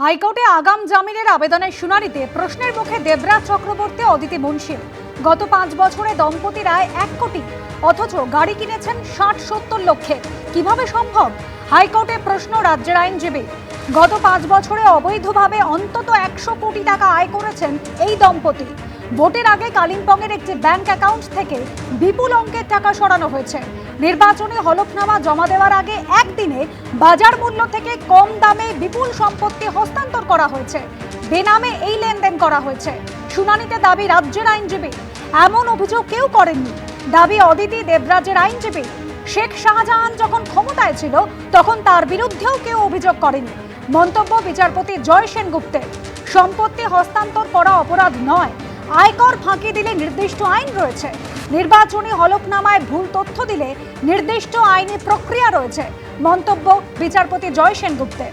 হাইকোর্টে আগাম জামিনের আবেদনের শুনানিতে প্রশ্নের মুখে দেবরাজ চক্রবর্তী, অদিতি মুন্সির। গত 5 বছরে দম্পতির আয় 1 কোটি, অথচ গাড়ি কিনেছেন 60-70 লক্ষে। কিভাবে সম্ভব? হাইকোর্টে প্রশ্ন রাজ্যের আইনজীবী। গত 5 বছরে অবৈধভাবে অন্তত 100 কোটি টাকা আয় করেছেন এই দম্পতি। ভোটের আগে কালিম্পংয়ের একটি ব্যাংক অ্যাকাউন্ট থেকে বিপুল অঙ্কের টাকা সরানো হয়েছে। নির্বাচনী হলফনামা জমা দেওয়ার আগে একদিনে বাজার মূল্য থেকে কম দামে বিপুল সম্পত্তি হস্তান্তর করা হয়েছে। বেনামে এই লেনদেন করা হয়েছে। শুনানিতে দাবি রাজ্যের আইনজীবী, এমন অভিযোগ কেউ করেননি। দাবি অদিতি দেবরাজের আইনজীবী। শেখ শাহজাহান যখন ক্ষমতায় ছিল তখন তার বিরুদ্ধেও কেউ অভিযোগ করেনি। মন্তব্য বিচারপতি জয় সেনগুপ্তের। সম্পত্তি হস্তান্তর করা অপরাধ নয়, আয়কর ফাঁকি দিলে নির্দিষ্ট আইন রয়েছে। নির্বাচনী হলফনামায় ভুল তথ্য দিলে নির্দিষ্ট আইনি প্রক্রিয়া রয়েছে। মন্তব্য বিচারপতি জয় সেনগুপ্তের।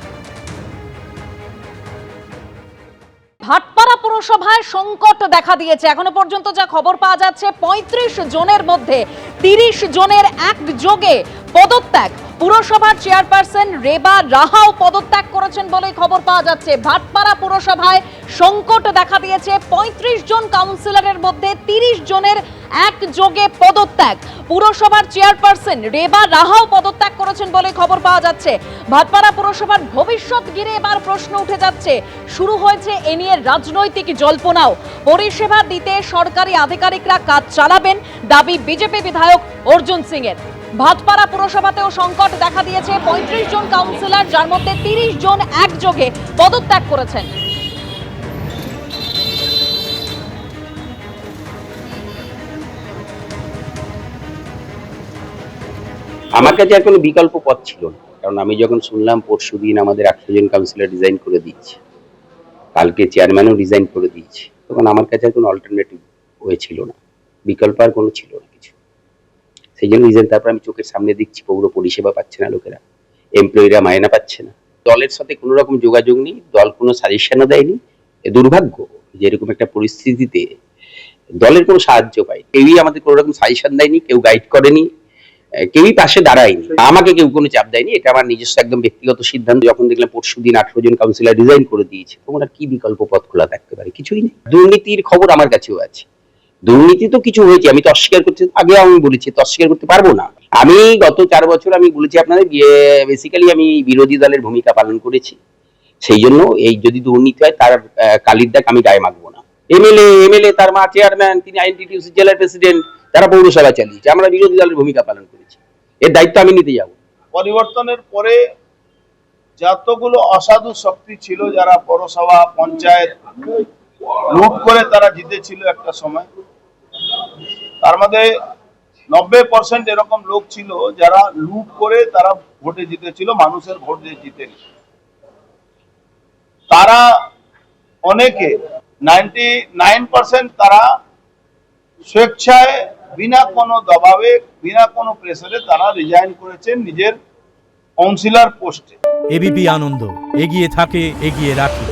ভাটপাড়া পুরসভায় সংকট দেখা দিয়েছে। এখনো পর্যন্ত যা খবর পাওয়া যাচ্ছে, 35 জনের মধ্যে 30 জনের একযোগে পদত্যাগ। পুরসভার চেয়ারপারসন রেবা রাহাও পদত্যাগ করেছেন বলে খবর পাওয়া যাচ্ছে। ভাটপাড়া পুরসভায় সংকট দেখা দিয়েছে। 35 জন কাউন্সিলরের মধ্যে 30 জনের একযোগে পদত্যাগ। পুরসভার চেয়ারপারসন রেবা রাহাও পদত্যাগ করেছেন বলে খবর পাওয়া যাচ্ছে। ভাটপাড়া পুরসভার ভবিষ্যৎ ঘিরে এবার প্রশ্ন উঠে যাচ্ছে। শুরু হয়েছে এ নিয়ে রাজনৈতিক জল্পনাও। পরিষেবা দিতে সরকারি আধিকারিকরা কাজ চালাবেন, দাবি বিজেপি বিধায়ক অর্জুন সিং এর। ভাটপাড়া পুরসভাতেও সংকট দেখা দিয়েছে। 35 জন কাউন্সিলর, যার মধ্যে 30 জন একযোগে পদত্যাগ করেছেন। আমার কাছে আর কোনো বিকল্প পথ ছিল না, কারণ আমি যখন শুনলাম পরশুদিন আমাদের 100 জন কাউন্সিলর রিজাইন করে দিয়েছে, কালকে চেয়ারম্যানও রিজাইন করে দিয়েছে, তখন আমার কাছে আর কোনো অল্টারনেটিভ ওয়ে ছিল না, বিকল্প আর কোনো ছিল না কিছু। সেই জন্য রিজাইন। তারপর আমি চোখের সামনে দেখছি পৌর পরিষেবা পাচ্ছে না লোকেরা, এমপ্লয়িরা মায়না পাচ্ছে না, দলের সাথে কোনো রকম যোগাযোগ নেই, দল কোনো সাজেশনও দেয়নি। দুর্ভাগ্য যে এরকম একটা পরিস্থিতিতে দলের কোনো সাহায্য পাই, কেউই আমাদের কোনো রকম সাজেশন দেয়নি, কেউ গাইড করেনি, কেউই পাশে দাঁড়ায়নি, আমাকে কেউ কোনো চাপ দেয়নি। এটা আমার নিজস্ব একদম ব্যক্তিগত সিদ্ধান্ত। যখন দেখলাম পরশুদিন 18 জন কাউন্সিলর রিজাইন করে দিয়েছে, তখন আর কি বিকল্প পথ খোলা থাকতে পারে? কিছুই নেই। দুর্নীতির খবর আমার কাছেও আছে, দুর্নীতি তো কিছু হয়েছে, আমি তো অস্বীকার করতে, আগে আমি বলেছি তো অস্বীকার করতে পারবো না। আমি গত 4 বছর আমি বলেছি আপনাদের, বেসিক্যালি আমি বিরোধী দলের ভূমিকা পালন করেছি। সেই জন্য এই যদি দুর্নীতি হয় তার কালির দাগ আমি গায়ে মাখবো না। এমএলএ তার মা চেয়ারম্যান, তিনি আইএনটিটিউসি জেলার প্রেসিডেন্ট, তারা পৌরসভা চালিয়েছে, আমরা বিরোধী দলের ভূমিকা পালন করেছি, এর দায়িত্ব আমি নিতে যাব। পরিবর্তনের পরে যতগুলো অসাধু শক্তি ছিল, যারা পৌরসভা পঞ্চায়েত লুট করে তারা জিতেছিল একটা সময়, তার মধ্যে 90% এরকম লোক ছিল যারা লুট করে তারা ভোটে জিতেছিল, মানুষের ভোট দিয়ে জিতেনি। তারা অনেকে 99% তারা স্বেচ্ছায়, বিনা কোনো দবাবে, বিনা কোনো প্রেসারে তারা রিজাইন করেছেন নিজের কাউন্সিলর পোস্টে। এবিপি আনন্দ, এগিয়ে থাকে, এগিয়ে রাখে।